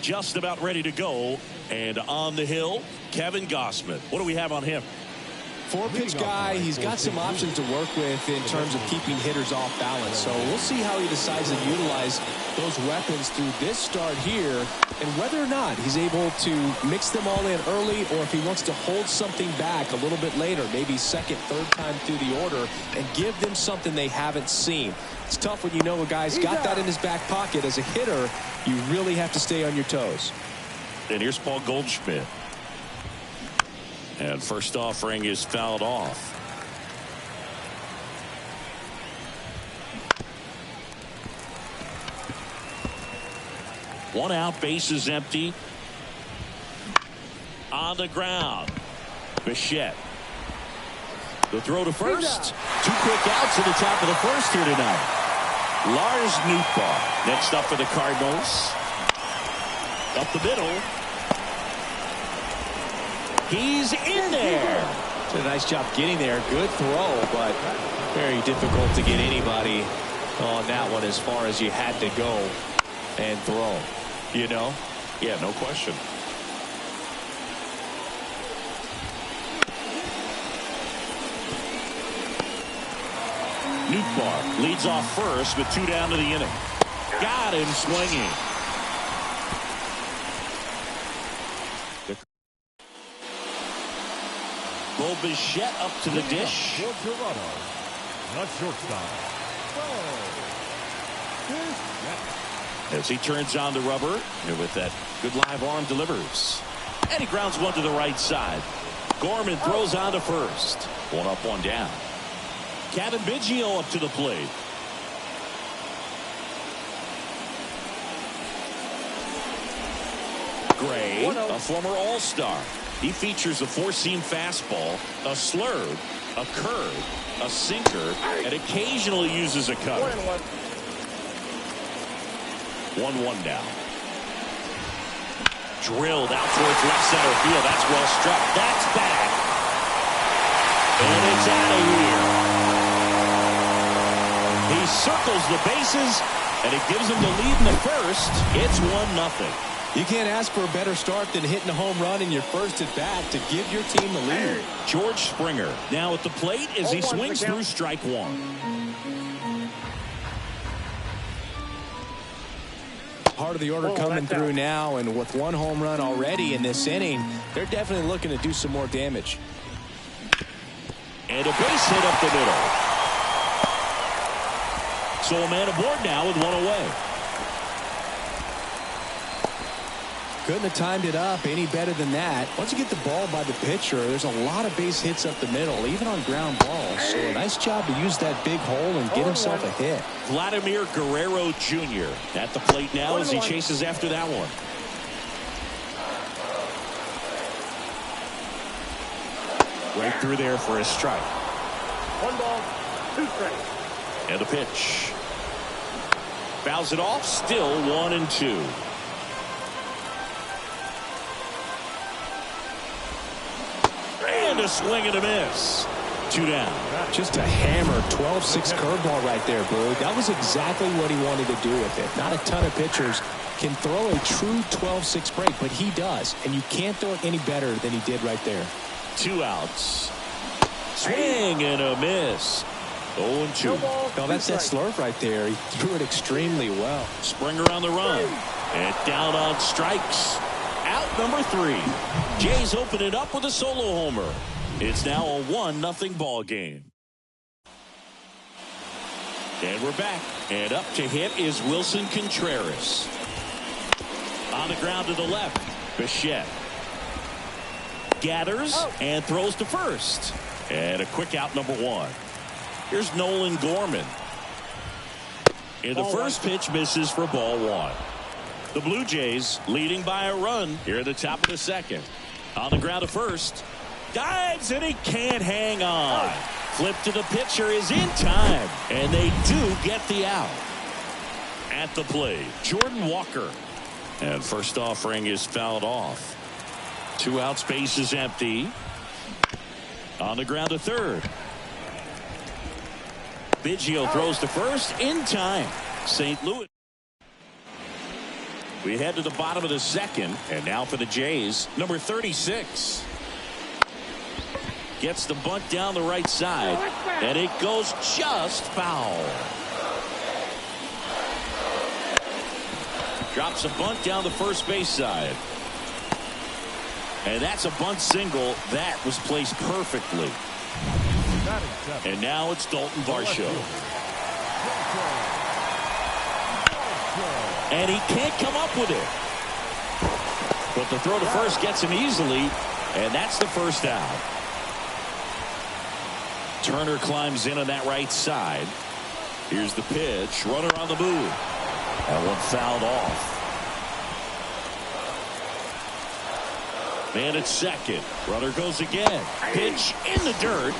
just about ready to go. And on the hill, Kevin Gausman. What do we have on him? Four-pitch guy. He's got some options to work with in terms of keeping hitters off balance. So we'll see how he decides to utilize those weapons through this start here, and whether or not he's able to mix them all in early, or if he wants to hold something back a little bit later, maybe second, third time through the order, and give them something they haven't seen. It's tough when you know a guy's got that in his back pocket. As a hitter, you really have to stay on your toes. And here's Paul Goldschmidt. And first offering is fouled off. One out, base is empty. On the ground, Bichette. The throw to first. Two quick outs at the top of the first here tonight. Lars Nootbaar next up for the Cardinals. Up the middle. He's in there. Did a nice job getting there. Good throw, but very difficult to get anybody on that one as far as you had to go and throw. You know? Yeah, no question. Nootbaar leads off first with 2 down to the inning. Got him swinging. Bo Bichette up to the dish. As he turns on the rubber, and with that good live arm delivers. And he grounds one to the right side. Gorman throws on to first. 1 up, 1 down. Cavan Biggio up to the plate. Gray, a former All-Star. He features a 4-seam fastball, a slurve, a curve, a sinker, and occasionally uses a cutter. 1-1 now. Drilled out towards left center field. That's well struck. That's back. And it's out of here. He circles the bases, and it gives him the lead in the first. It's 1-0. You can't ask for a better start than hitting a home run in your first at bat to give your team the lead. George Springer now at the plate as he swings through strike 1. Part of the order coming through now, and with 1 home run already in this inning, they're definitely looking to do some more damage. And a base hit up the middle. So a man aboard now with 1 away. Couldn't have timed it up any better than that. Once you get the ball by the pitcher, there's a lot of base hits up the middle, even on ground balls. So a nice job to use that big hole and get himself a hit. Vladimir Guerrero Jr. at the plate now as he chases after that one. Right through there for a strike. 1 ball, 2 strikes. And a pitch. Fouls it off, still 1-2. And a swing and a miss. 2 down. Just a hammer 12-6 curveball right there, Boo. That was exactly what he wanted to do with it. Not a ton of pitchers can throw a true 12-6 break, but he does. And you can't throw it any better than he did right there. 2 outs. Swing and a miss. 0-2. No, that's that slurve right there. He threw it extremely well. Springer on the run. And down on strikes. Out number 3. Jays open it up with a solo homer. It's now a 1-0 ball game. And we're back. And up to hit is Wilson Contreras. On the ground to the left. Bichette. Gathers and throws to first. And a quick out number 1. Here's Nolan Gorman. And the first pitch misses for ball 1. The Blue Jays leading by a run here at the top of the second. On the ground to first. Dives and he can't hang on. Flip to the pitcher is in time. And they do get the out. At the plate, Jordan Walker. And first offering is fouled off. 2 outs, base is empty. On the ground to third. Biggio throws to first in time. St. Louis. We head to the bottom of the second, and now for the Jays, number 36. Gets the bunt down the right side, and it goes just foul. Drops a bunt down the first base side. And that's a bunt single that was placed perfectly. And now it's Dalton Varsho. And he can't come up with it. But the throw to first gets him easily, and that's the first out. Turner climbs in on that right side. Here's the pitch. Runner on the move. That one fouled off. Man at second. Runner goes again. Pitch in the dirt.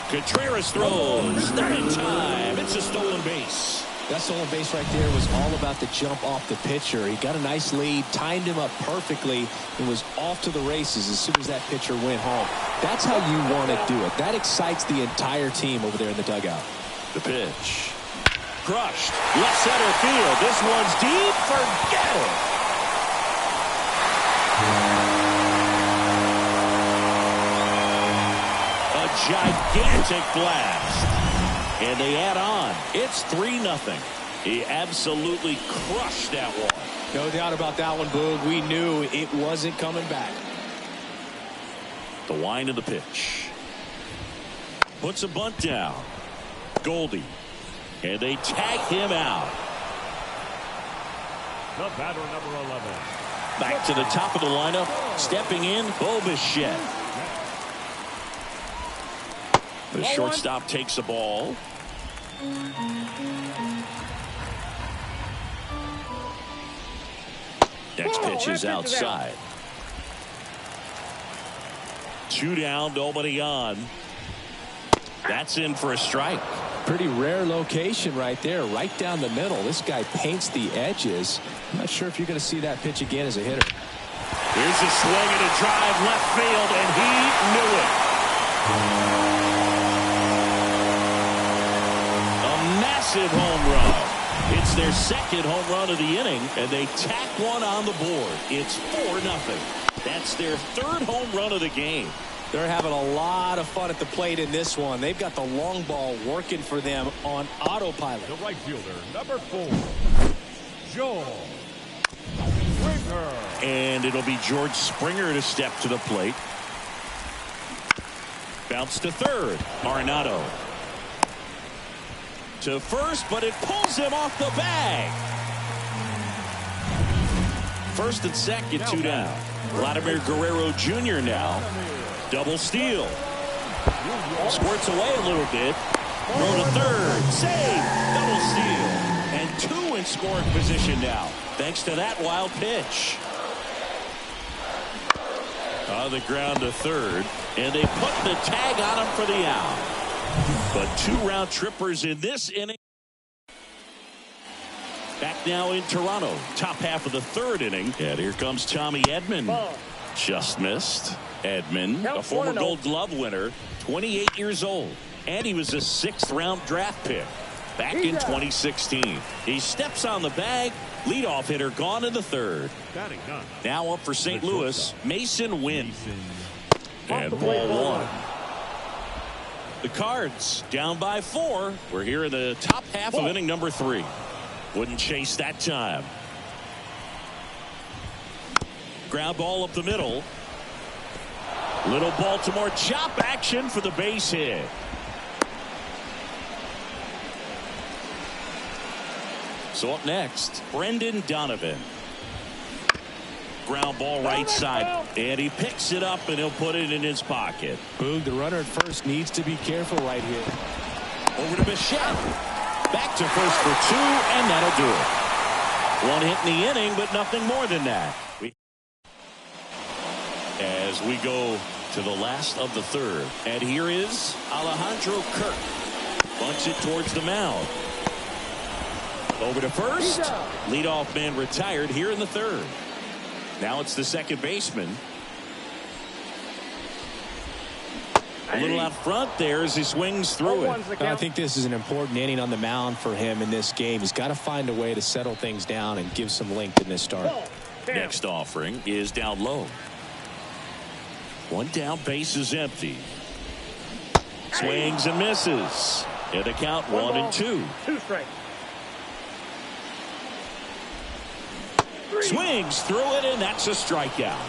Contreras throws. Not in time. It's a stolen base. That stolen base right there was all about the jump off the pitcher. He got a nice lead, timed him up perfectly, and was off to the races as soon as that pitcher went home. That's how you want to do it. That excites the entire team over there in the dugout. The pitch. Crushed. Left center field. This one's deep. Forget it. A gigantic blast. And they add on. It's 3-0. He absolutely crushed that one. No doubt about that one, Boog. We knew it wasn't coming back. The wind of the pitch. Puts a bunt down. Goldie. And they tag him out. The batter, number 11. Back to the top of the lineup. Stepping in, Bo Bichette. The shortstop takes the ball. Next pitch is outside. 2 down, nobody on. That's in for a strike. Pretty rare location right there, right down the middle. This guy paints the edges. I'm not sure if you're going to see that pitch again as a hitter. Here's a swing and a drive left field, and he knew it. A massive home run. It's their second home run of the inning, and they tack one on the board. It's 4-0. That's their third home run of the game. They're having a lot of fun at the plate in this one. They've got the long ball working for them on autopilot. The right fielder, number 4, George Springer. And it'll be George Springer to step to the plate. Bounce to third. Arenado. To first, but it pulls him off the bag. First and second, 2 down. Vladimir Guerrero Jr. now. Double steal. Squirts away a little bit. Throw to third. Save. Double steal. And 2 in scoring position now, thanks to that wild pitch. On the ground to third. And they put the tag on him for the out. But 2 round trippers in this inning. Back now in Toronto. Top half of the third inning. And here comes Tommy Edman. Just missed. Edman, a former Gold Glove winner, 28 years old. And he was a 6th round draft pick back in 2016. He steps on the bag. Leadoff hitter gone in the third. Now up for St. Louis, Mason Wynn. And ball 1. The Cards down by 4. We're here in the top half of inning number 3. Wouldn't chase that time. Ground ball up the middle. Little Baltimore chop action for the base hit. So up next, Brendan Donovan. Ground ball right side, and he picks it up and he'll put it in his pocket. Boog, the runner at first needs to be careful right here. Over to Bichette. Back to first for 2, and that'll do it. 1 hit in the inning, but nothing more than that. As we go to the last of the third, and here is Alejandro Kirk. Bunts it towards the mound. Over to first. Leadoff man retired here in the third. Now it's the second baseman. A little out front there as he swings through it. I think this is an important inning on the mound for him in this game. He's got to find a way to settle things down and give some length in this start. Next offering is down low. One down, base is empty. Swings and misses. And the count 1-2. 2 strikes. Swings through it, and that's a strikeout.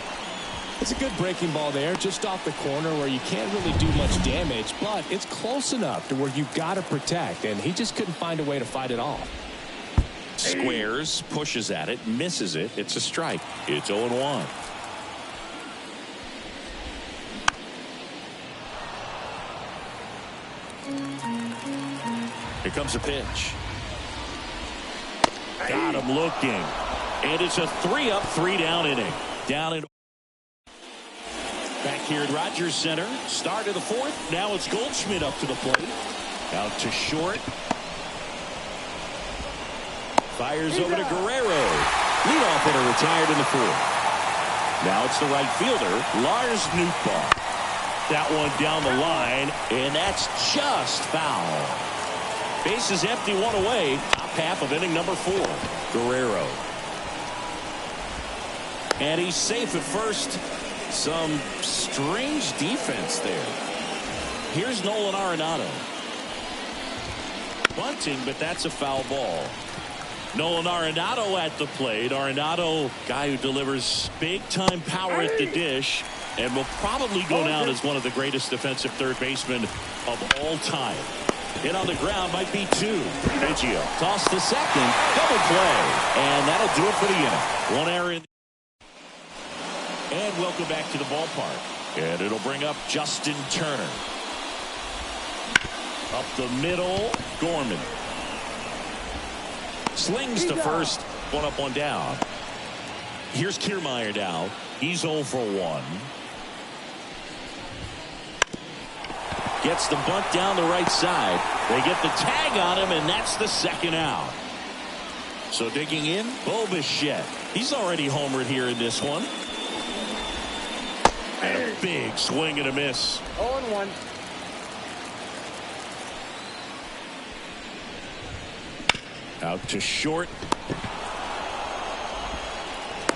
It's a good breaking ball there, just off the corner where you can't really do much damage, but it's close enough to where you've got to protect, and he just couldn't find a way to fight it off. Squares, pushes at it, misses it. It's a strike. It's 0-1. Here comes a pitch. Got him looking. And it's a 3-up, 3-down inning. Down in back here at Rogers Center. Start of the 4th. Now it's Goldschmidt up to the plate. Out to short. Fires over to Guerrero. Leadoff hitter retired in the 4th. Now it's the right fielder, Lars Nootbaar. That one down the line, and that's just foul. Base is empty, 1 away. Top half of inning number 4. Guerrero. And he's safe at first. Some strange defense there. Here's Nolan Arenado. Bunting, but that's a foul ball. Nolan Arenado at the plate. Arenado, guy who delivers big-time power at the dish and will probably go down as one of the greatest defensive third basemen of all time. Hit on the ground might be 2. Biggio toss to second. Double play. And that'll do it for the inning. 1 error in. And welcome back to the ballpark. And it'll bring up Justin Turner. Up the middle, Gorman. Slings to first. 1 up, 1 down. Here's Kiermaier now. He's 0 for 1. Gets the bunt down the right side. They get the tag on him, and that's the 2nd out. So digging in, Bo Bichette. He's already homered here in this one. And a big swing and a miss. 0-1. Out to short.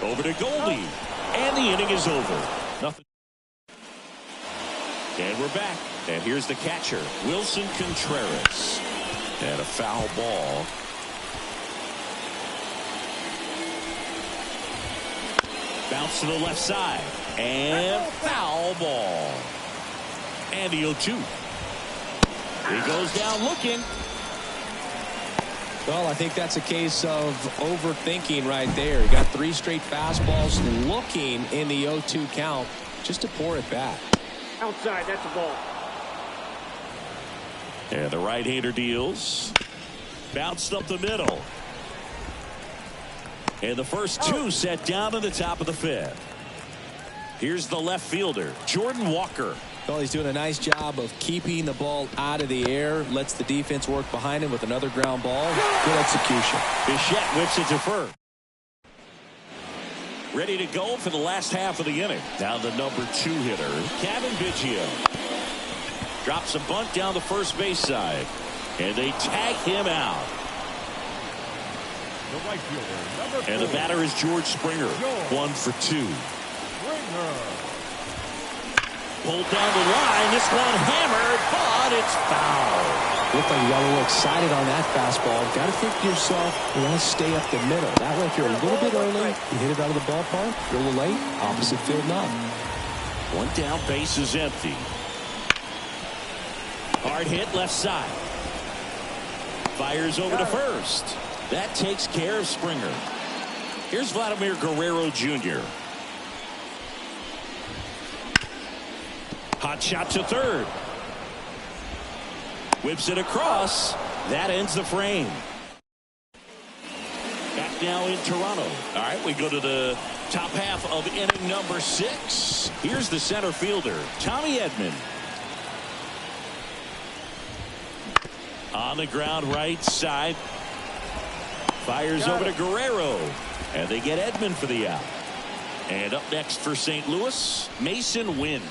Over to Goldie. And the inning is over. Nothing. And we're back. And here's the catcher, Wilson Contreras. And a foul ball. Bounce to the left side. And foul ball. And the 0-2. He goes down looking. Well, I think that's a case of overthinking right there. He got 3 straight fastballs looking in the 0-2 count just to pour it back. Outside, that's a ball. And the right-hander deals. Bounced up the middle. And the first 2 set down to the top of the 5th. Here's the left fielder, Jordan Walker. Well, he's doing a nice job of keeping the ball out of the air. Lets the defense work behind him with another ground ball. Good execution. Bichette whips it to first. Ready to go for the last half of the inning. Now the number 2 hitter, Cavan Biggio. Drops a bunt down the first base side. And they tag him out. The right fielder, number 4. And the batter is George Springer. 1 for 2. Springer. Pulled down the line. This one hammered, but it's foul. Looked like you got a little excited on that fastball. Got to think to yourself, you want to stay up the middle. That way, if you're a little bit early, you hit it out of the ballpark. If you're a little late, opposite field knock. 1 down, base is empty. Hard hit left side. Fires over to first. That takes care of Springer. Here's Vladimir Guerrero Jr. Hot shot to third. Whips it across. That ends the frame. Back now in Toronto. All right, we go to the top half of inning number 6. Here's the center fielder, Tommy Edman. On the ground right side. Fires over to Guerrero. And they get Edman for the out. And up next for St. Louis, Mason Wynn.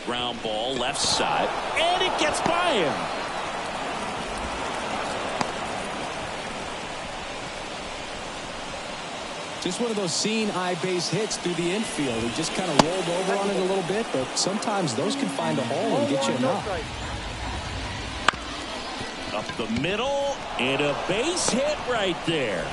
ground ball left side, and it gets by him. Just one of those seeing eye base hits through the infield. He just kind of rolled over on it a little bit, but sometimes those can find a hole and get you a knock. Up the middle, and a base hit right there.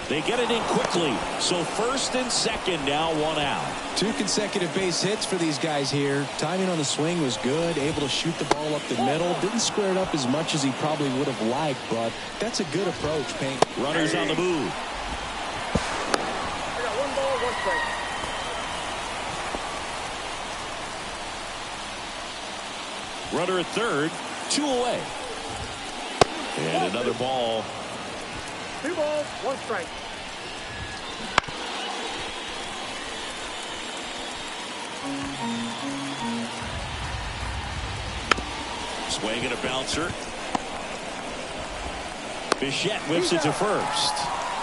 They get it in quickly, so first and second, now one out. 2 consecutive base hits for these guys here. Timing on the swing was good, able to shoot the ball up the middle. Didn't square it up as much as he probably would have liked, but that's a good approach, Pink. Runners on the move. I got 1 ball, 1 strike. Runner at third, 2 away. And another ball. 2 balls, 1 strike. Swing and a bouncer. Bichette whips it to first.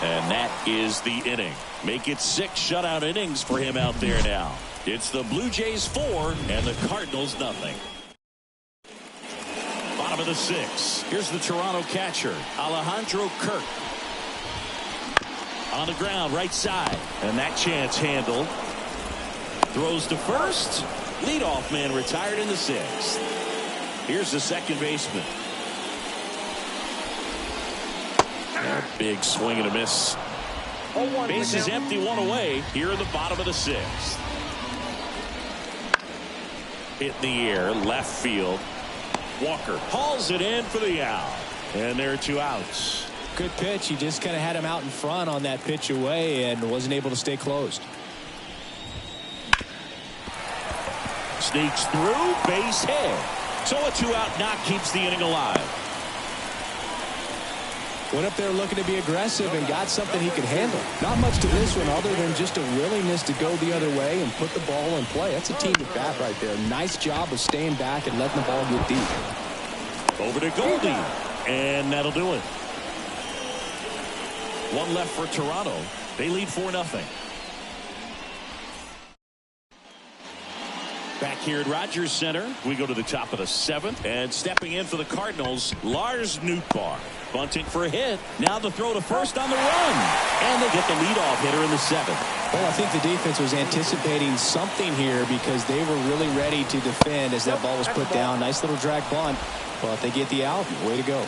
And that is the inning. Make it 6 shutout innings for him out there now. It's the Blue Jays 4 and the Cardinals nothing. Bottom of the 6th. Here's the Toronto catcher, Alejandro Kirk. On the ground, right side. And that chance handled. Throws to first. Leadoff man retired in the 6th. Here's the second baseman. Big swing and a miss. Base is empty, 1 away here in the bottom of the 6th. Hit in the air, left field. Walker hauls it in for the out. And there are 2 outs. Good pitch. He just kind of had him out in front on that pitch away and wasn't able to stay closed. Sneaks through, base hit. So a 2-out knock keeps the inning alive. Went up there looking to be aggressive and got something he could handle. Not much to this one other than just a willingness to go the other way and put the ball in play. That's a team at bat right there. Nice job of staying back and letting the ball get deep. Over to Goldie. And that'll do it. 1 left for Toronto. They lead 4-0. Back here at Rogers Center, we go to the top of the 7th. And stepping in for the Cardinals, Lars Nootbaar. Bunting for a hit. Now the throw to first on the run. And they get the leadoff hitter in the 7th. Well, I think the defense was anticipating something here because they were really ready to defend as that ball was put down. Nice little drag bunt. But they get the out. Way to go.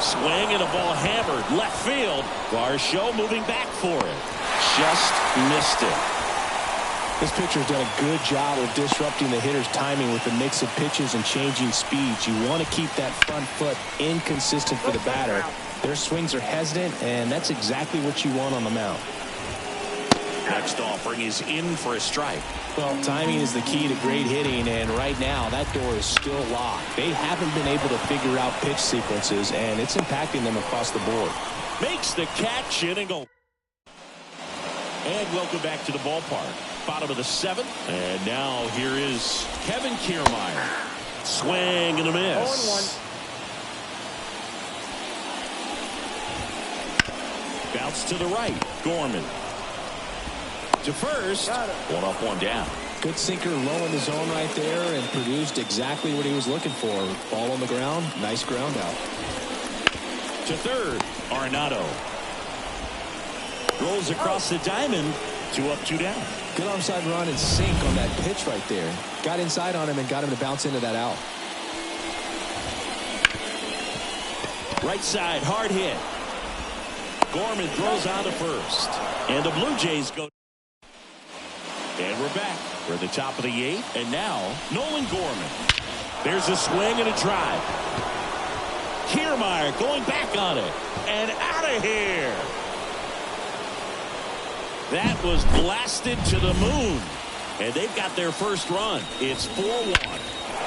Swing and a ball hammered left field. Varsho moving back for it. Just missed it. This pitcher's done a good job of disrupting the hitter's timing with the mix of pitches and changing speeds. You want to keep that front foot inconsistent for the batter. Their swings are hesitant, and that's exactly what you want on the mound. Next offering is in for a strike. Well, timing is the key to great hitting, and right now that door is still locked. They haven't been able to figure out pitch sequences, and it's impacting them across the board. Makes the catch in and go. And welcome back to the ballpark. Bottom of the 7th. And now here is Kevin Kiermaier. Swing and a miss. 0-1. Bounce to the right. Gorman. To first. 1 up, 1 down. Good sinker low in the zone right there and produced exactly what he was looking for. Ball on the ground. Nice ground out. To third. Arenado. Rolls across the diamond. 2 up, 2 down. Good onside run and sink on that pitch right there. Got inside on him and got him to bounce into that out. Right side, hard hit. Gorman throws on to first. And the Blue Jays go. And we're back. We're at the top of the 8th. And now, Nolan Gorman. There's a swing and a drive. Kiermaier going back on it. And out of here. That was blasted to the moon. And they've got their first run. It's 4-1.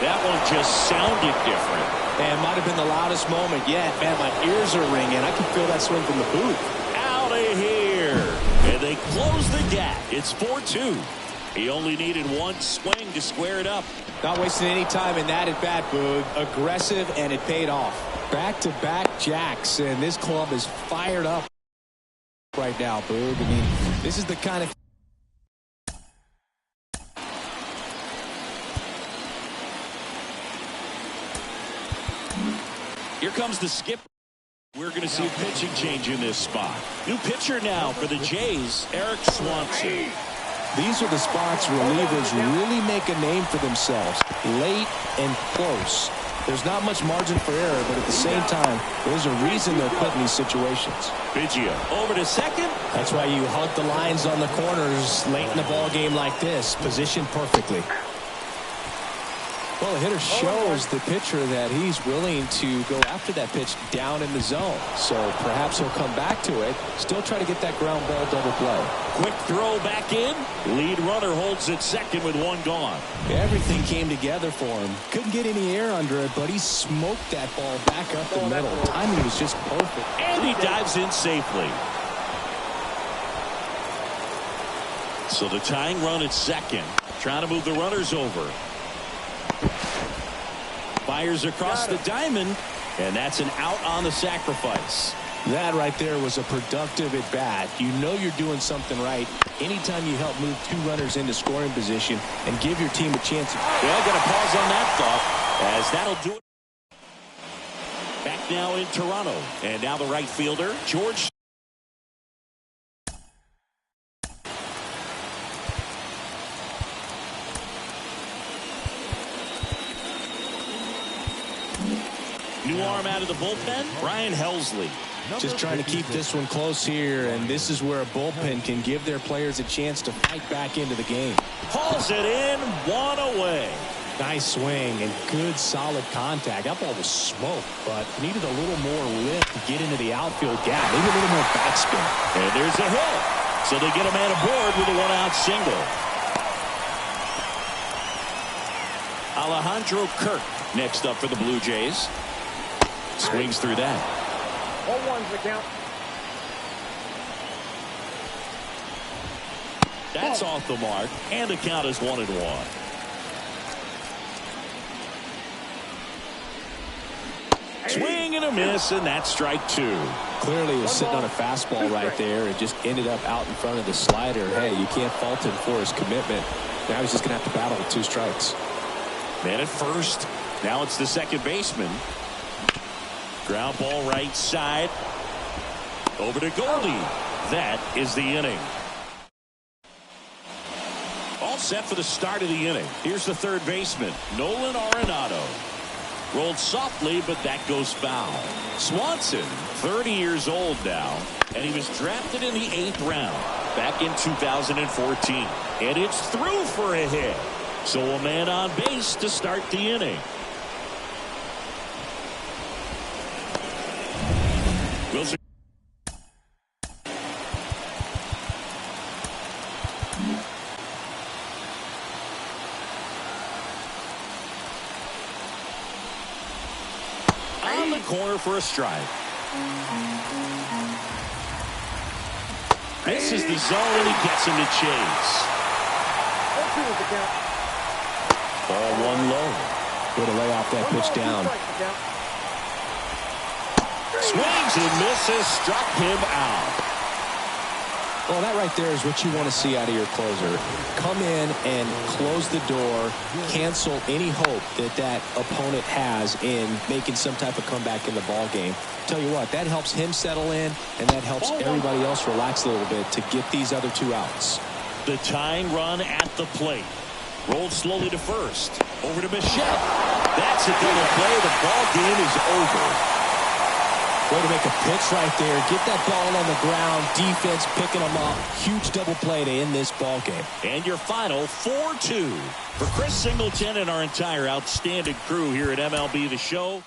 That one just sounded different. And might have been the loudest moment yet. Man, my ears are ringing. I can feel that swing from the booth. Out of here. And they close the gap. It's 4-2. He only needed 1 swing to square it up. Not wasting any time in that at bat, Boog. Aggressive, and it paid off. Back-to-back jacks, and this club is fired up right now, Boog. I mean, this is the kind of Here comes the skip. We're going to see a pitching change in this spot. New pitcher now for the Jays, Eric Swanson. These are the spots relievers really make a name for themselves. Late and close. There's not much margin for error, but at the same time, there's a reason they're put in these situations. Biggio over to second. That's why you hug the lines on the corners late in the ball game like this, positioned perfectly. Well, the hitter shows the pitcher that he's willing to go after that pitch down in the zone. So perhaps he'll come back to it, still try to get that ground ball double play. Quick throw back in. Lead runner holds at second with one gone. Everything came together for him. Couldn't get any air under it, but he smoked that ball back up the middle. Timing was just perfect. And he dives in safely. So the tying run at second. Trying to move the runners over. Fires across the diamond, and that's an out on the sacrifice. That right there was a productive at bat. You know you're doing something right anytime you help move two runners into scoring position and give your team a chance. Well, got to pause on that thought, as that'll do it. Back now in Toronto, and now the right fielder, George. New arm out of the bullpen, Brian Helsley. Just trying to keep this one close here, and this is where a bullpen can give their players a chance to fight back into the game. Hauls it in, one away. Nice swing and good solid contact. That ball was smoked, but needed a little more lift to get into the outfield gap. Maybe a little more backspin. And there's a hit. So they get a man aboard with a one-out single. Alejandro Kirk next up for the Blue Jays. Swings through that. 0-1's the count. That's off the mark, and the count is 1-1. Swing and a miss, and that's strike two. Clearly he was sitting on a fastball right there and just ended up out in front of the slider. Hey, you can't fault him for his commitment. Now he's just going to have to battle with two strikes. Man at first. Now it's the second baseman. Ground ball right side. Over to Goldie. That is the inning. All set for the start of the inning. Here's the third baseman, Nolan Arenado. Rolled softly, but that goes foul. Swanson, 30 years old now, and he was drafted in the 8th round back in 2014. And it's through for a hit. So a man on base to start the inning. Wilson. On the corner for a strike. Misses the zone and he gets him to chase. 0-2 is the count. Ball one low. Way to lay off that pitch down. Swings and misses, struck him out. Well, that right there is what you want to see out of your closer. Come in and close the door, cancel any hope that that opponent has in making some type of comeback in the ball game. Tell you what, that helps him settle in, and that helps everybody else relax a little bit to get these other two outs. The tying run at the plate. Rolled slowly to first. Over to Michelle. That's a double play. The ball game is over. Way to make a pitch right there. Get that ball on the ground. Defense picking them up. Huge double play to end this ball game. And your final 4-2 for Chris Singleton and our entire outstanding crew here at MLB The Show.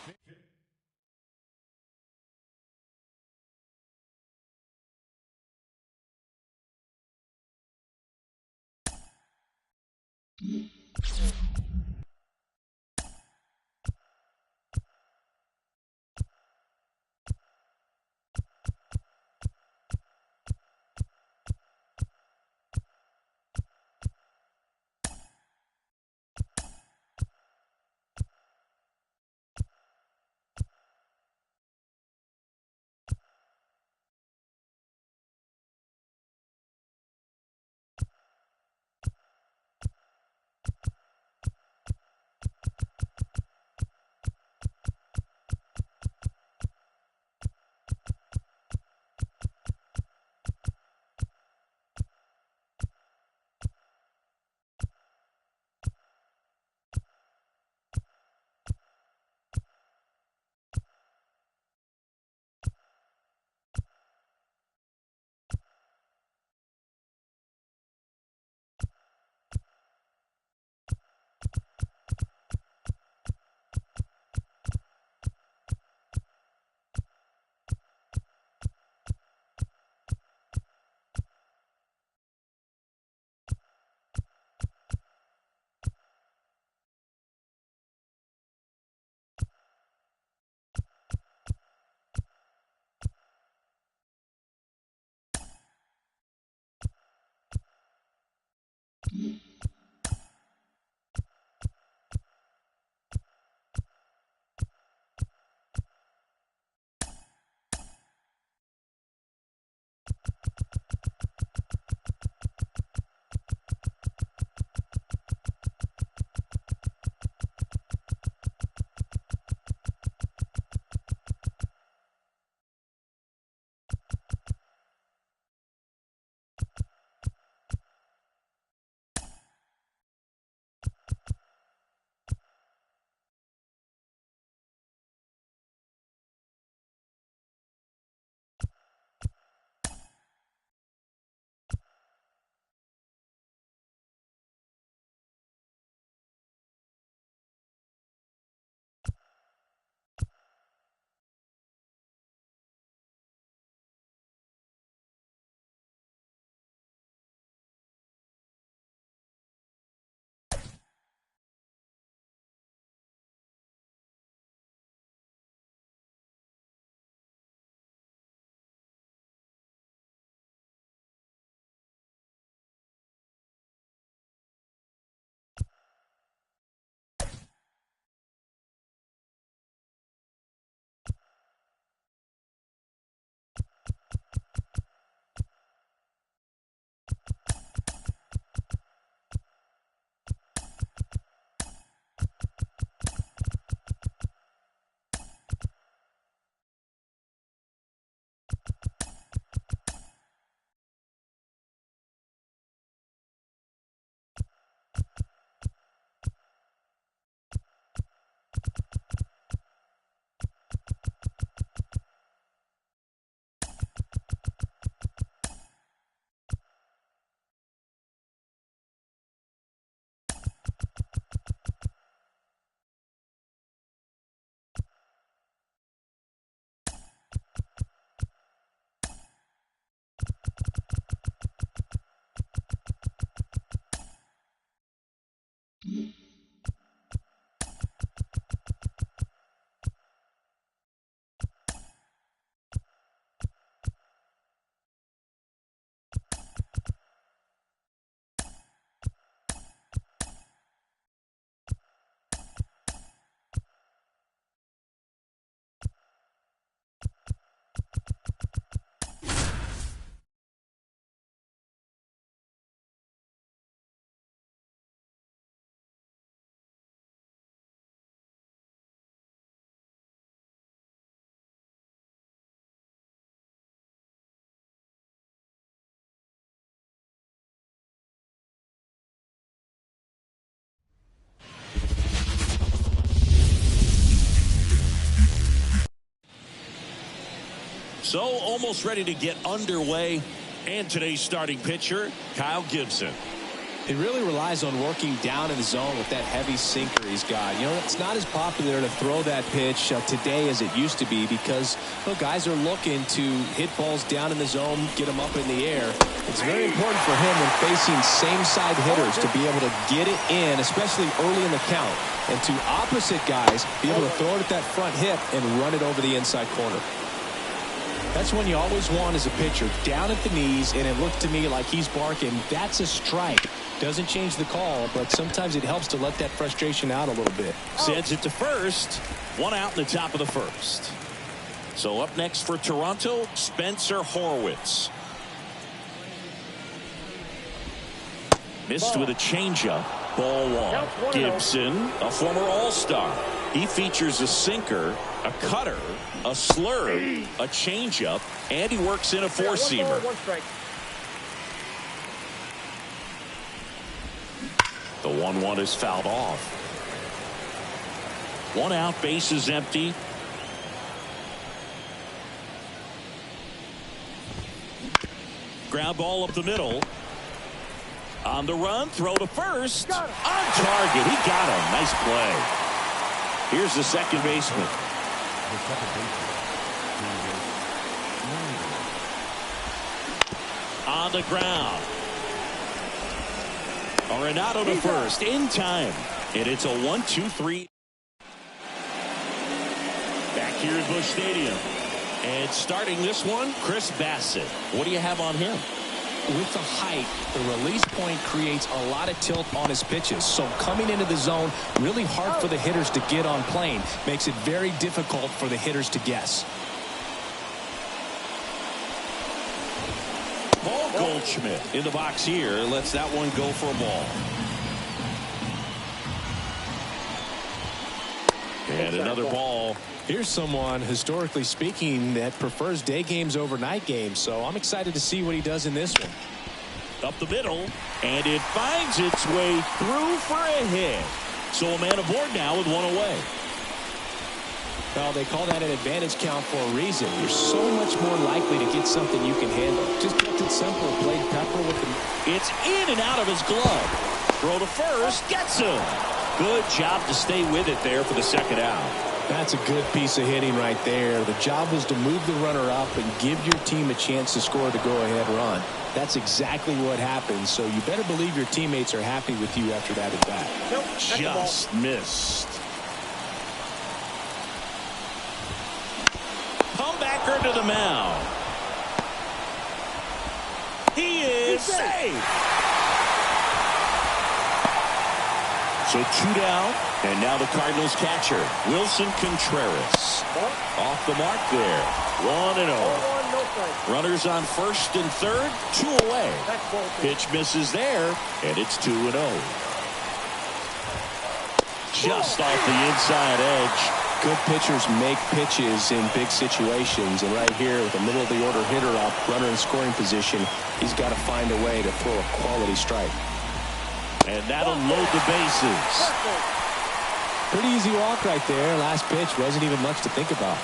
So almost ready to get underway. And today's starting pitcher, Kyle Gibson. He really relies on working down in the zone with that heavy sinker he's got. You know, it's not as popular to throw that pitch today as it used to be because guys are looking to hit balls down in the zone, get them up in the air. It's very important for him when facing same-side hitters to be able to get it in, especially early in the count, and to opposite guys be able to throw it at that front hip and run it over the inside corner. That's when you always want as a pitcher, down at the knees, and it looked to me like he's barking, that's a strike. Doesn't change the call, but sometimes it helps to let that frustration out a little bit. Sends it to first. One out in the top of the first. So up next for Toronto, Spencer Horwitz. Missed with a changeup. Ball one. Gibson, a former All-Star. He features a sinker, a cutter, a slurve, a changeup, and he works in a four-seamer. The 1-1 is fouled off. One out, base is empty. Ground ball up the middle. On the run, throw to first. On target, he got him. Nice play. Here's the second baseman. On the ground. Arenado to first in time. And it's a 1-2-3. Back here at Busch Stadium. And starting this one, Chris Bassitt. What do you have on him? With the height, the release point creates a lot of tilt on his pitches. So coming into the zone, really hard for the hitters to get on plane. Makes it very difficult for the hitters to guess. Paul Goldschmidt in the box here lets that one go for a ball. And another ball. Here's someone, historically speaking, that prefers day games over night games. So I'm excited to see what he does in this one. Up the middle, and it finds its way through for a hit. So a man aboard now with one away. Well, they call that an advantage count for a reason. You're so much more likely to get something you can handle. Just kept it simple, played pepper with him. It's in and out of his glove. Throw to first, gets him. Good job to stay with it there for the second out. That's a good piece of hitting right there. The job was to move the runner up and give your team a chance to score the go-ahead run. That's exactly what happened, so you better believe your teammates are happy with you after that at bat. Nope, just missed. Comebacker to the mound. He is safe. So two down, and now the Cardinals catcher, Wilson Contreras. Off the mark there. 1-0. Runners on first and third, two away. Pitch misses there, and it's 2-0. Just off the inside edge. Good pitchers make pitches in big situations, and right here with a middle of the order hitter up, runner in scoring position, he's got to find a way to throw a quality strike. And that'll load the bases. Pretty easy walk right there. Last pitch wasn't even much to think about.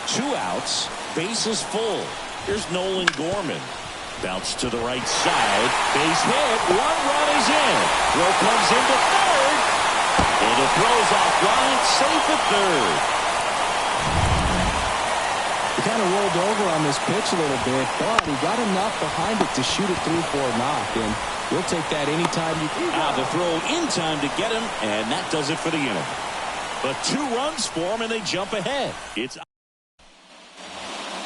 Two outs, bases full. Here's Nolan Gorman. Bounce to the right side. Base hit. One run is in. Throw comes into third. And it throws offline. Safe at third. He kind of rolled over on this pitch a little bit, but he got enough behind it to shoot it through for a knock. And we'll take that anytime you can. The throw in time to get him, and that does it for the inning. But 2 runs for him, and they jump ahead. It's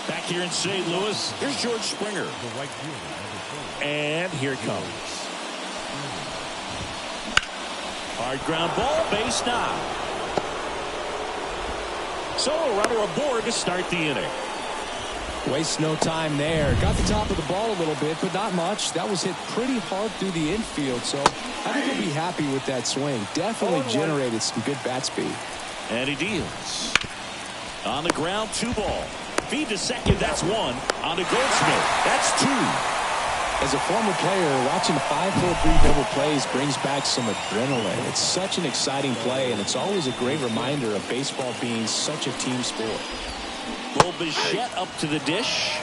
back here in St. Louis. Here's George Springer. And here it comes. Hard ground ball, base knock. So a runner aboard to start the inning. Waste no time there. Got the top of the ball a little bit, but not much. That was hit pretty hard through the infield, so I think he'll be happy with that swing. Definitely generated some good bat speed. And he deals. On the ground, 2 ball. Feed to second, that's 1. On to Goldschmidt, that's 2. As a former player, watching 5-4-3 double plays brings back some adrenaline. It's such an exciting play, and it's always a great reminder of baseball being such a team sport. Bo Bichette up to the dish.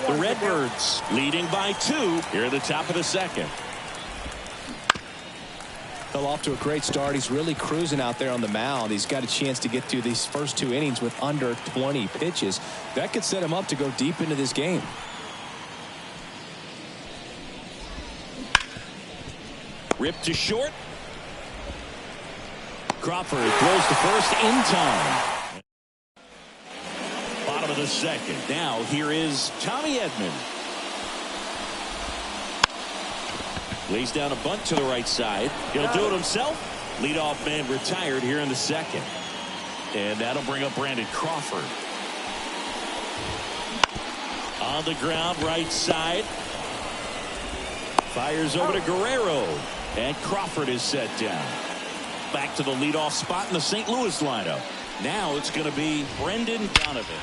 The Redbirds leading by 2 here at the top of the second. Fell off to a great start. He's really cruising out there on the mound. He's got a chance to get through these first 2 innings with under 20 pitches. That could set him up to go deep into this game. Ripped to short. Crawford throws to first in time. Bottom of the second. Now here is Tommy Edman. Lays down a bunt to the right side. He'll do it himself. Leadoff man retired here in the second. And that'll bring up Brandon Crawford. On the ground, right side. Fires over to Guerrero. And Crawford is set down. Back to the leadoff spot in the St. Louis lineup. Now it's going to be Brendan Donovan.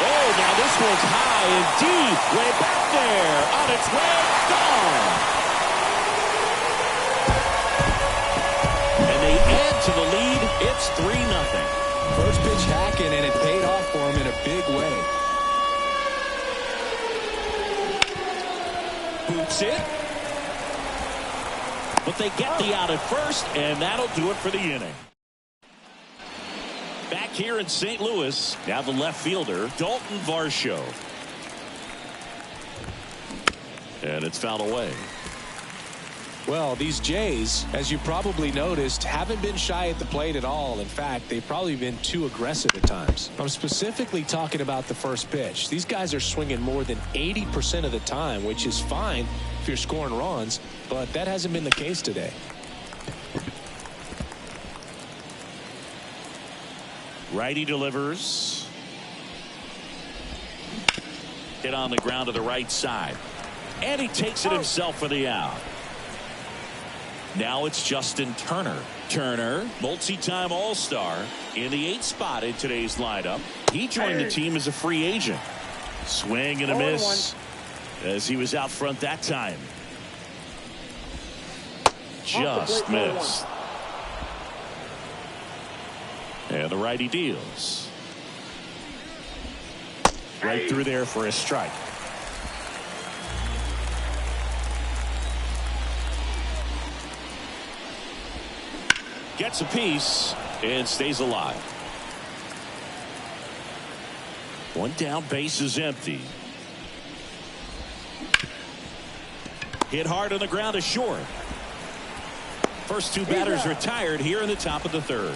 Oh, now this one's high and deep. Way back there. On its way. Gone. To the lead, it's 3-0. First pitch hacking, and it paid off for him in a big way. Boots it. But they get the out at first, and that'll do it for the inning. Back here in St. Louis, now the left fielder, Dalton Varsho. And it's fouled away. Well, these Jays, as you probably noticed, haven't been shy at the plate at all. In fact, they've probably been too aggressive at times. I'm specifically talking about the first pitch. These guys are swinging more than 80% of the time, which is fine if you're scoring runs, but that hasn't been the case today. Righty delivers. Hit on the ground to the right side. And he takes it himself for the out. Now it's Justin Turner. Turner, multi-time All-Star, in the 8th spot in today's lineup. He joined the team as a free agent. Swing and a miss as he was out front that time. Just missed. And the righty deals. Right through there for a strike. Gets a piece and stays alive. One down, base is empty. Hit hard on the ground to short. First 2 batters retired here in the top of the 3rd.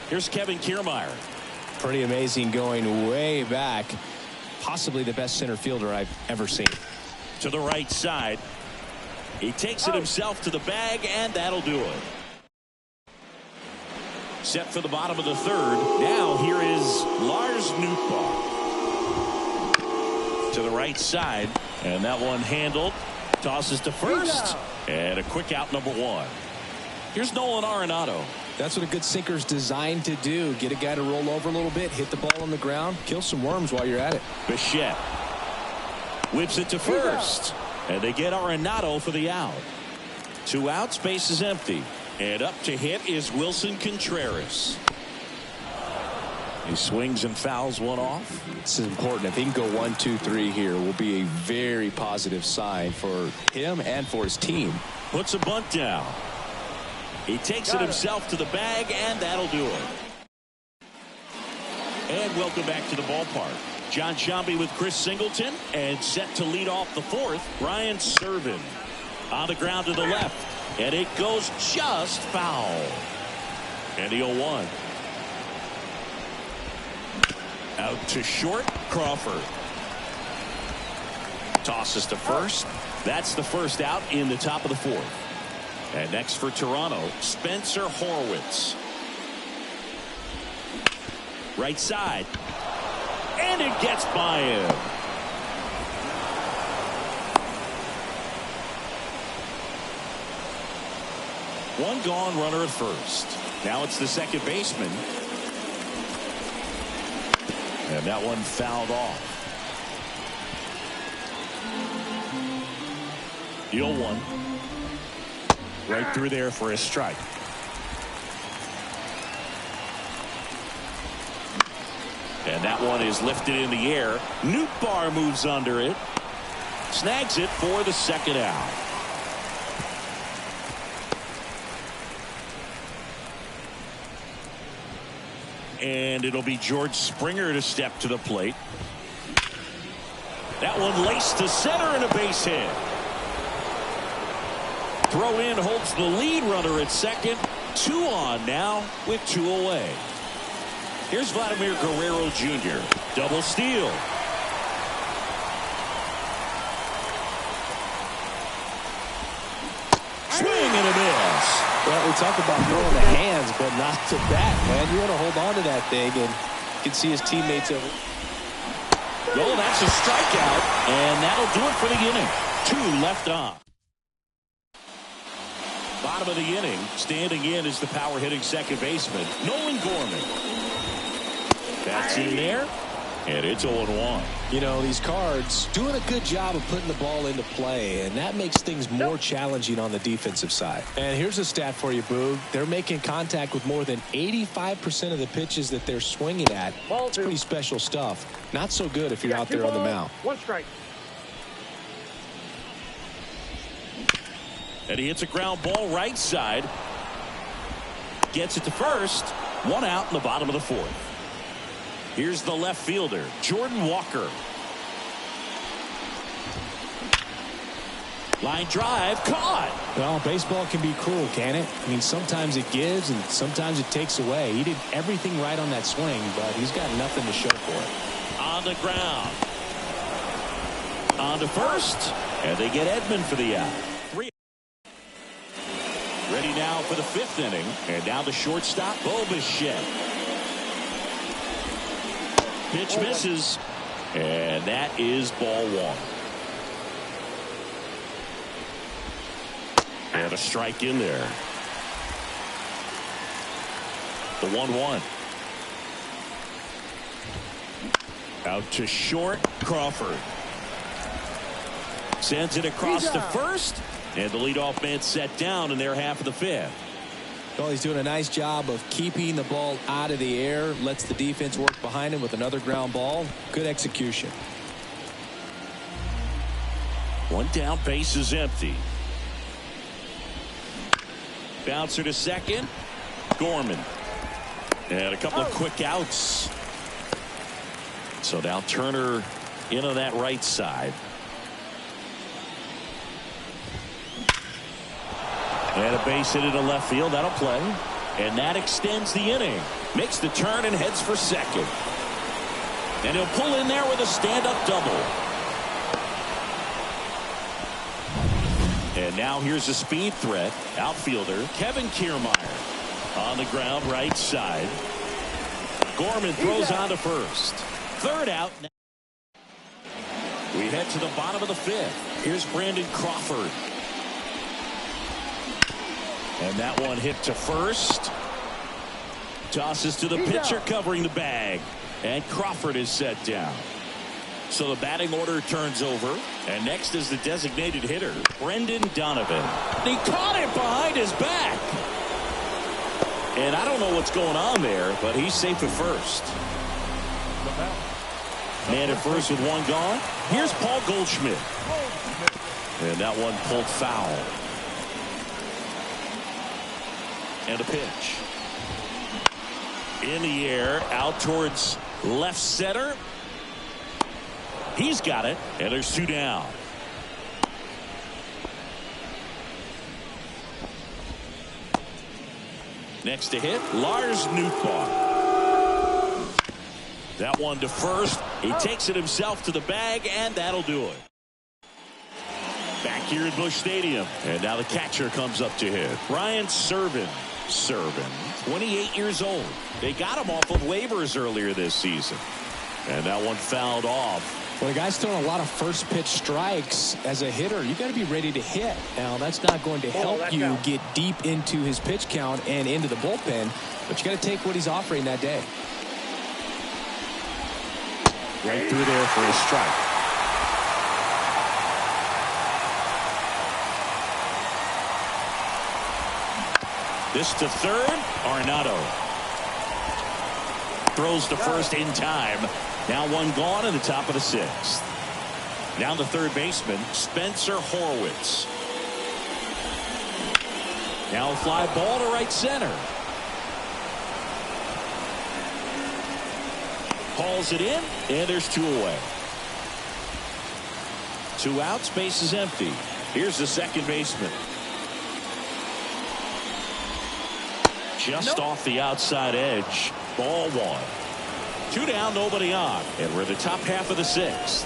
Here's Kevin Kiermaier. Pretty amazing, going way back. Possibly the best center fielder I've ever seen. To the right side. He takes it himself to the bag, and that'll do it. Set for the bottom of the 3rd. Now here is Lars Nootbaar. To the right side. And that one handled. Tosses to first. And a quick out, number 1. Here's Nolan Arenado. That's what a good sinker's designed to do. Get a guy to roll over a little bit, hit the ball on the ground, kill some worms while you're at it. Bichette whips it to first. And they get Arenado for the out. 2 outs, base is empty. And up to hit is Wilson Contreras. He swings and fouls one off. This is important. If he can go 1, 2, 3 here, will be a very positive sign for him and for his team. Puts a bunt down. He takes it himself to the bag, and that'll do it. And welcome back to the ballpark. John Sciambi with Chris Singleton, and set to lead off the 4th, Ryan Serven. On the ground to the left, and it goes just foul. And the 0-1. Out to short, Crawford. Tosses to first. That's the first out in the top of the 4th. And next for Toronto, Spencer Horwitz. Right side. And it gets by him. One gone, runner at first. Now it's the second baseman. And that one fouled off. The 0-1. Right through there for a strike. And that one is lifted in the air. Nootbaar moves under it. Snags it for the second out. And it'll be George Springer to step to the plate. That one laced to center and a base hit. Throw in holds the lead runner at second. 2 on now with 2 away. Here's Vladimir Guerrero Jr. Double steal. Swing and a miss. Well, we talk about throwing the hands, but not to bat, man. You want to hold on to that thing, and you can see his teammates over. Oh, that's a strikeout, and that'll do it for the inning. 2 left on. Bottom of the inning, standing in is the power hitting second baseman, Nolan Gorman. That's in there, and it's 0-1. You know, these Cards doing a good job of putting the ball into play, and that makes things more challenging on the defensive side. And here's a stat for you, Boog. They're making contact with more than 85% of the pitches that they're swinging at. It's pretty special stuff. Not so good if you're out there on the mound. 1 strike. And he hits a ground ball right side. Gets it to first. 1 out in the bottom of the 4th. Here's the left fielder, Jordan Walker. Line drive, caught. Well, baseball can be cruel, can it? I mean, sometimes it gives and sometimes it takes away. He did everything right on that swing, but he's got nothing to show for it. On the ground. On to first, and they get Edman for the out. 3. Ready now for the 5th inning, and now the shortstop, Bo Bichette. Pitch misses, and that is ball 1. And a strike in there. The 1-1. Out to short, Crawford. Sends it across to first, and the leadoff man set down in their half of the 5th. Well, he's doing a nice job of keeping the ball out of the air, lets the defense work behind him with another ground ball. Good execution. 1 down, base is empty. Bouncer to second, Gorman. And a couple of quick outs. So now Turner in on that right side. And a base hit into left field. That'll play. And that extends the inning. Makes the turn and heads for second. And he'll pull in there with a stand-up double. And now here's a speed threat. Outfielder Kevin Kiermaier. On the ground right side. Gorman throws on to first. 3rd out. We head to the bottom of the 5th. Here's Brandon Crawford. And that one hit to first. Tosses to the pitcher covering the bag. And Crawford is set down. So the batting order turns over. And next is the designated hitter, Brendan Donovan. He caught it behind his back. And I don't know what's going on there, but he's safe at first. Man at first with 1 gone. Here's Paul Goldschmidt. And that one pulled foul. And a pitch. In the air, out towards left center. He's got it, and there's 2 down. Next to hit, Lars Nootbaar. That one to first. He takes it himself to the bag, and that'll do it. Back here at Busch Stadium, and now the catcher comes up to hit. Ryan Serven, 28 years old. They got him off of waivers earlier this season. And that one fouled off. When a guy's throwing a lot of first pitch strikes as a hitter, you got to be ready to hit. Now, that's not going to help you get deep into his pitch count and into the bullpen, but you got to take what he's offering that day. Right through there for a strike. This to third, Arenado. throws to first in time. Now one gone in the top of the sixth. Now the third baseman, Spencer Horwitz. Now a fly ball to right center. Hauls it in, and there's two away. Two outs, base is empty. Here's the second baseman. Just off the outside edge. Ball one. Two down, nobody on. And we're in the top half of the sixth.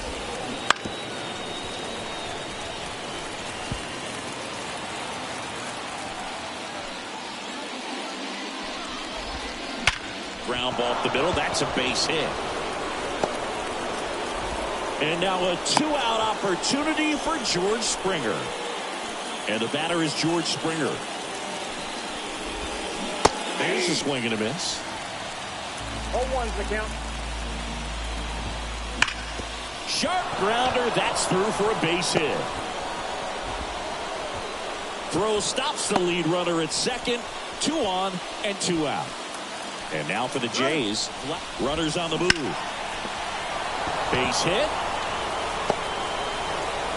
Ground ball up the middle. That's a base hit. And now a two-out opportunity for George Springer. And the batter is George Springer. There's a swing and a miss. 0-1's the count. Sharp grounder. That's through for a base hit. Throw stops the lead runner at second. Two on and two out. And now for the Jays. Runners on the move. Base hit.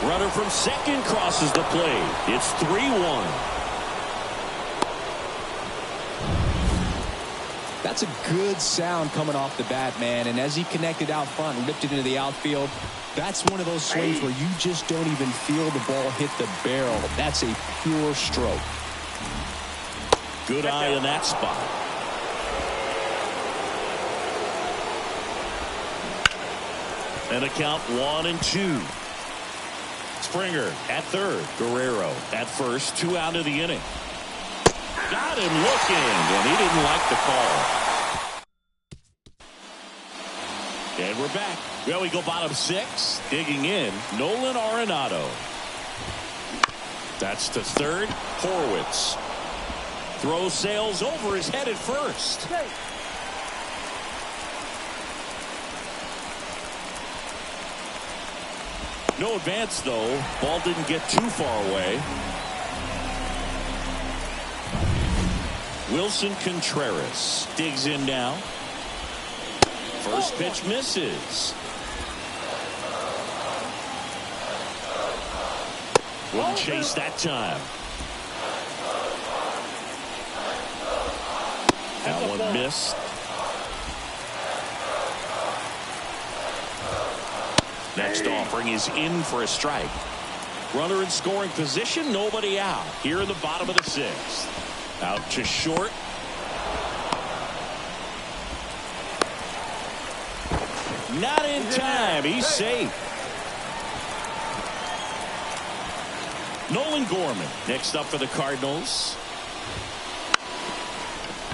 Runner from second crosses the plate. It's 3-1. That's a good sound coming off the bat, man. And as he connected out front and ripped it into the outfield, that's one of those swings where you just don't even feel the ball hit the barrel. That's a pure stroke. Good eye in that spot. And a count 1-2. Springer at third. Guerrero at first. Two out of the inning. Got him looking, and he didn't like the call. And we're back. Well, we go bottom six. Digging in, Nolan Arenado. That's to third. Horwitz. Throw sails over his head at first. No advance, though. Ball didn't get too far away. Wilson Contreras digs in now. First pitch misses. Wouldn't chase that time. That one missed. Next offering is in for a strike. Runner in scoring position, nobody out. Here in the bottom of the sixth. Out to short. Not in time. He's safe. Nolan Gorman next up for the Cardinals.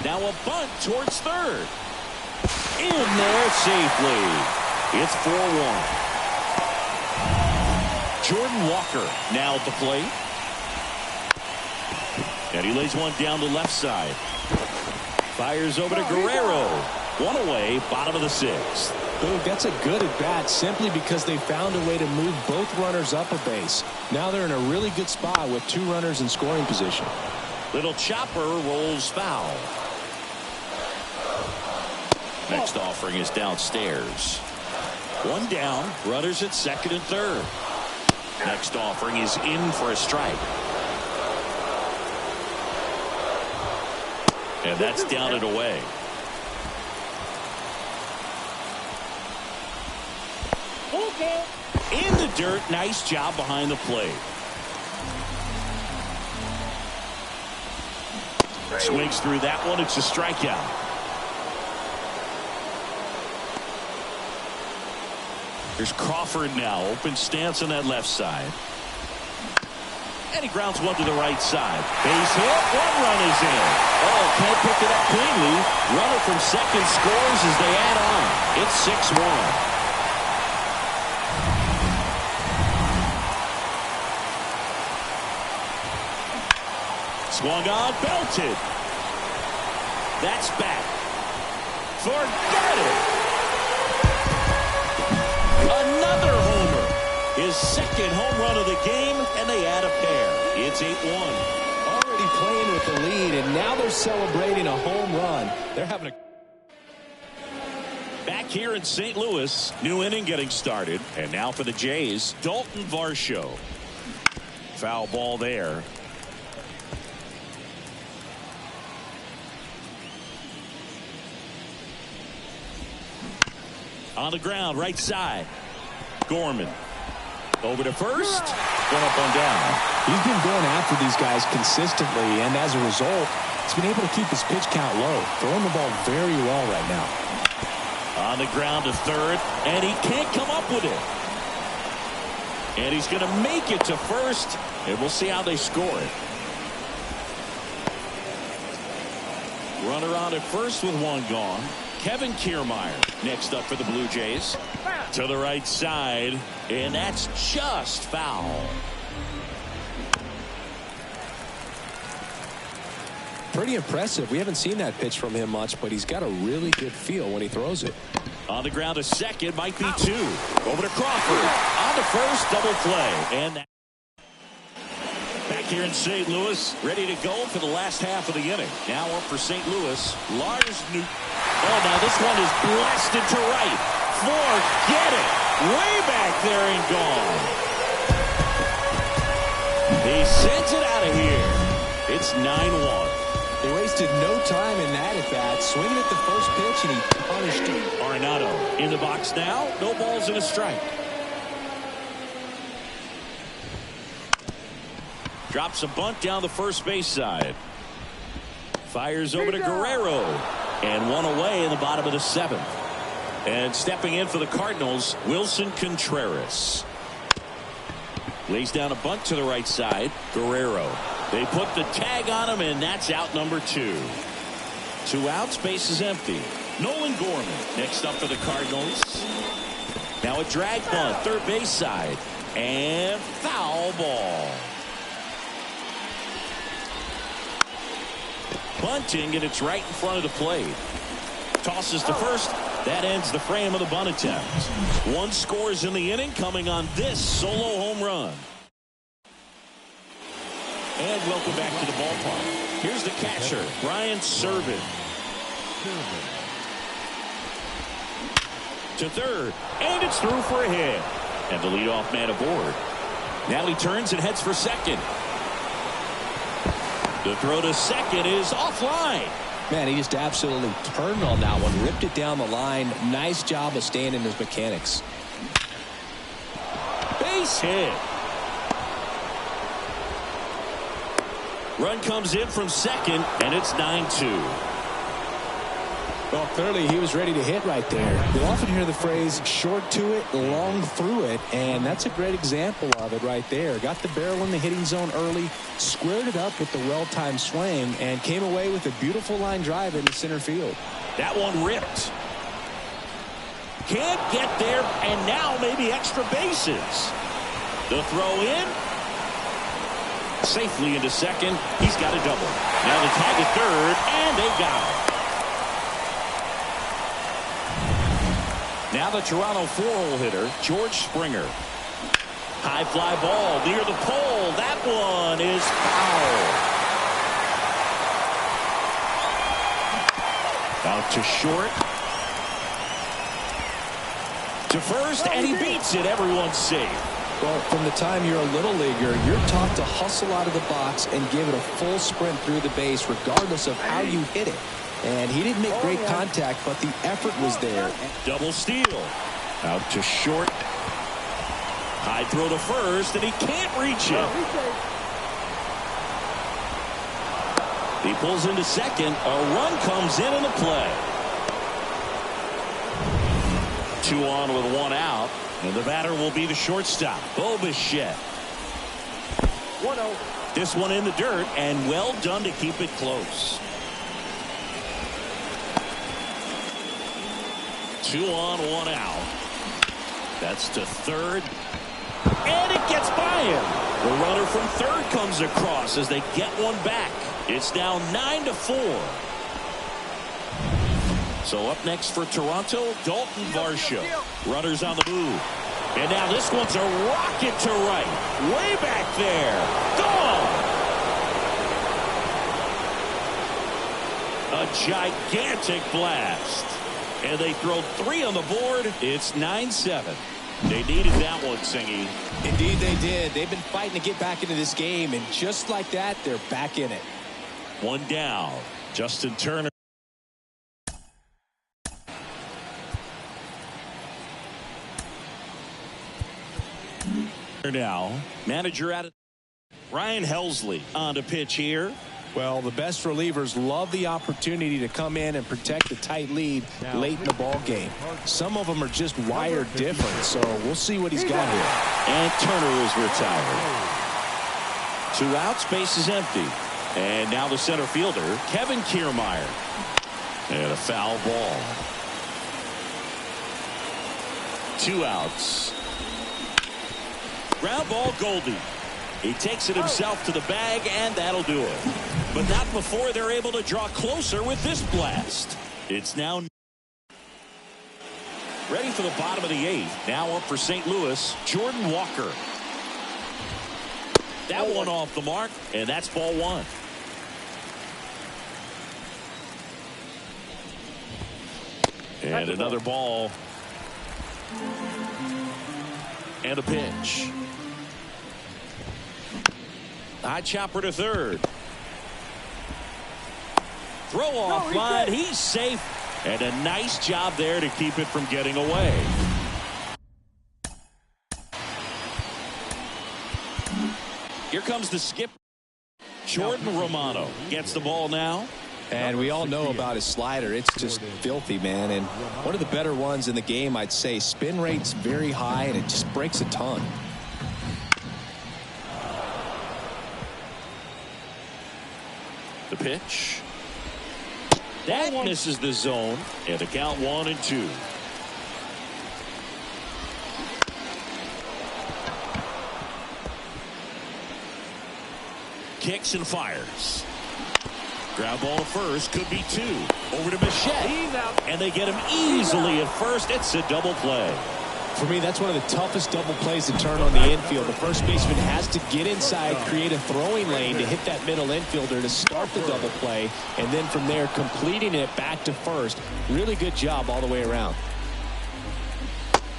Now a bunt towards third. In there safely. It's 4-1. Jordan Walker now at the plate. And he lays one down the left side. Fires over to Guerrero. One away, bottom of the sixth. Boog, that's a good at bat simply because they found a way to move both runners up a base. Now they're in a really good spot with two runners in scoring position. Little chopper rolls foul. Next offering is downstairs. One down, runners at second and third. Next offering is in for a strike. And that's down and away. In the dirt, nice job behind the plate. Swings through that one, it's a strikeout. Here's Crawford now, open stance on that left side. And he grounds one to the right side. Base hit, one run is in. Oh, can't pick it up cleanly. Runner from second scores as they add on. It's 6-1. Swung on, belted. That's back. Forget it. Another homer. His second home run of the game, and they add a pair. It's 8-1. Already playing with the lead, and now they're celebrating a home run. They're having a Back here in St. Louis, new inning getting started. And now for the Jays, Dalton Varsho. Foul ball there. On the ground, right side. Gorman. Over to first. One up, one down. He's been going after these guys consistently, and as a result, he's been able to keep his pitch count low. Throwing the ball very well right now. On the ground to third, and he can't come up with it. And he's going to make it to first, and we'll see how they score it. Runner on at first with one gone. Kevin Kiermaier next up for the Blue Jays. To the right side, and that's just foul. Pretty impressive. We haven't seen that pitch from him much, but he's got a really good feel when he throws it. On the ground to second, might be two. Over to Crawford. On to first, double play. And that back here in St. Louis, ready to go for the last half of the inning. Now up for St. Louis, Lars Newton. Oh, now this one is blasted to right. Forget it. Way back there and gone. He sends it out of here. It's 9-1. They wasted no time in that at bat. Swinging at the first pitch, and he punished him. Arenado in the box now. No balls and a strike. Drops a bunt down the first base side. Fires over to Guerrero. And one away in the bottom of the seventh. And stepping in for the Cardinals, Wilson Contreras. Lays down a bunt to the right side. Guerrero. They put the tag on him, and that's out number 2. 2 outs, base is empty. Nolan Gorman next up for the Cardinals. Now a drag bunt, third base side. And foul ball. Bunting, and it's right in front of the plate. Tosses to first. That ends the frame of the bunt attempt. 1 scores in the inning, coming on this solo home run. And welcome back to the ballpark. Here's the catcher, Brian Serven. To third, and it's through for a hit. And the leadoff man aboard. Now he turns and heads for second. The throw to second is offline. Man, he just absolutely turned on that one. Ripped it down the line. Nice job of staying in his mechanics. Base hit. Run comes in from second, and it's 9-2. Well, clearly he was ready to hit right there. We often hear the phrase short to it, long through it, and that's a great example of it right there. Got the barrel in the hitting zone early, squared it up with the well-timed swing, and came away with a beautiful line drive into center field. That one ripped. Can't get there, and now maybe extra bases. The throw in. Safely into second. He's got a double. Now the tag at third, and they got him. Now the Toronto 4-hole hitter, George Springer. High fly ball near the pole. That one is foul. Out to short. To first, and he beats it. Everyone's safe. Well, from the time you're a little leaguer, you're taught to hustle out of the box and give it a full sprint through the base regardless of how you hit it. And he didn't make great contact, but the effort was there. Double steal. Out to short. High throw to first, and he can't reach it. He pulls into second. A run comes in the play. 2 on with 1 out. And the batter will be the shortstop, Bo Bichette. 1-0. This one in the dirt, and well done to keep it close. 2 on, 1 out. That's to third. And it gets by him. The runner from third comes across as they get one back. It's now 9-4. So up next for Toronto, Dalton Varsho. Runners on the move. And now this one's a rocket to right. Way back there. Gone. A gigantic blast. And they throw 3 on the board. It's 9-7. They needed that one, Singy. Indeed they did. They've been fighting to get back into this game, and just like that, they're back in it. 1 down. Justin Turner. Now, manager at it. Ryan Helsley on to pitch here. Well, the best relievers love the opportunity to come in and protect a tight lead late in the ball game. Some of them are just wired different, so we'll see what he's got here. And Turner is retired. 2 outs, base is empty. And now the center fielder, Kevin Kiermaier. And a foul ball. 2 outs. Ground ball, Goldie. He takes it himself to the bag, and that'll do it. But not before they're able to draw closer with this blast. It's now ready for the bottom of the 8th. Now up for St. Louis, Jordan Walker. That one off the mark, and that's ball 1. And another ball. And a pitch. High chopper to third. Throw off line. He's safe. And a nice job there to keep it from getting away. Here comes the skip. Jordan Romano gets the ball now. And we all know about his slider. It's just filthy, man. And one of the better ones in the game, I'd say. Spin rate's very high, and it just breaks a ton. The pitch. That misses the zone. And the count 1-2. Kicks and fires. Ground ball to first. Could be 2. Over to Bichette. And they get him easily at first. It's a double play. For me, that's one of the toughest double plays to turn on the infield. The first baseman has to get inside, create a throwing lane to hit that middle infielder to start the double play, and then from there completing it back to first. Really good job all the way around.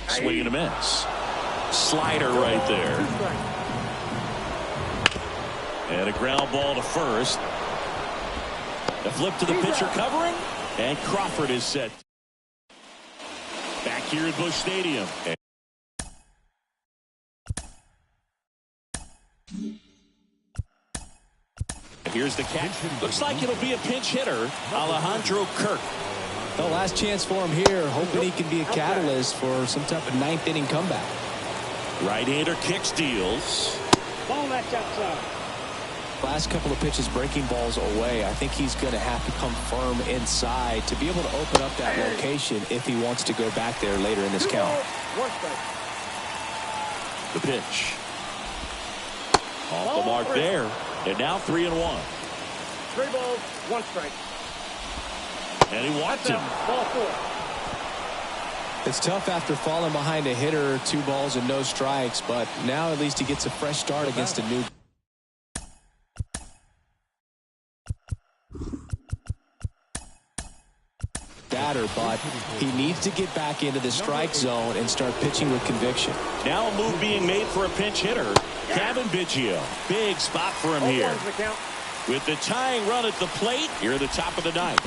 Swing and a miss. Slider right there. And a ground ball to first. The flip to the pitcher covering, and Crawford is set. Back here at Busch Stadium. Here's the catch. Looks like it'll be a pinch hitter, Alejandro Kirk. The last chance for him here, hoping he can be a catalyst for some type of 9th inning comeback. Right-hander kicks, deals. Ball that's outside. Last couple of pitches breaking balls away. I think he's going to have to come firm inside to be able to open up that location if he wants to go back there later in this count. The pitch. Off the mark there. And now 3-1. 3 balls, 1 strike. And he walked him. Ball 4. It's tough after falling behind a hitter, 2 balls and no strikes, but now at least he gets a fresh start against a new. But he needs to get back into the strike zone and start pitching with conviction. Now a move being made for a pinch hitter, Cavan Biggio. Big spot for him here. With the tying run at the plate, here at the top of the 9th.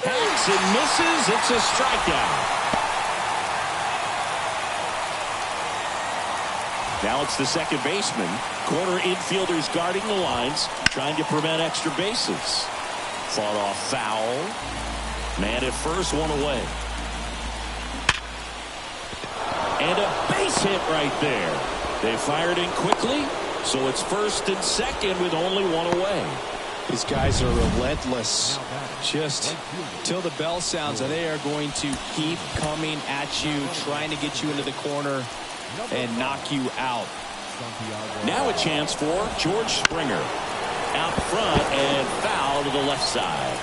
Hacks and misses. It's a strikeout. Now it's the second baseman. Corner infielders guarding the lines, trying to prevent extra bases. Fought off foul. Man at first, 1 away. And a base hit right there. They fired in quickly, so it's first and second with only 1 away. These guys are relentless. Just till the bell sounds, and they are going to keep coming at you, trying to get you into the corner and knock you out. Now a chance for George Springer. Out front and foul to the left side.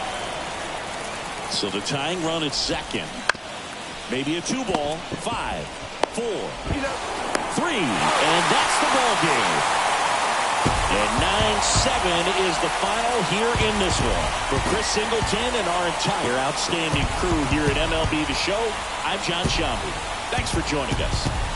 So the tying run at second. Maybe a 2 ball. 5, 4, 3. And that's the ball game. And 9-7 is the final here in this one. For Chris Singleton and our entire outstanding crew here at MLB The Show, I'm John Sciambi. Thanks for joining us.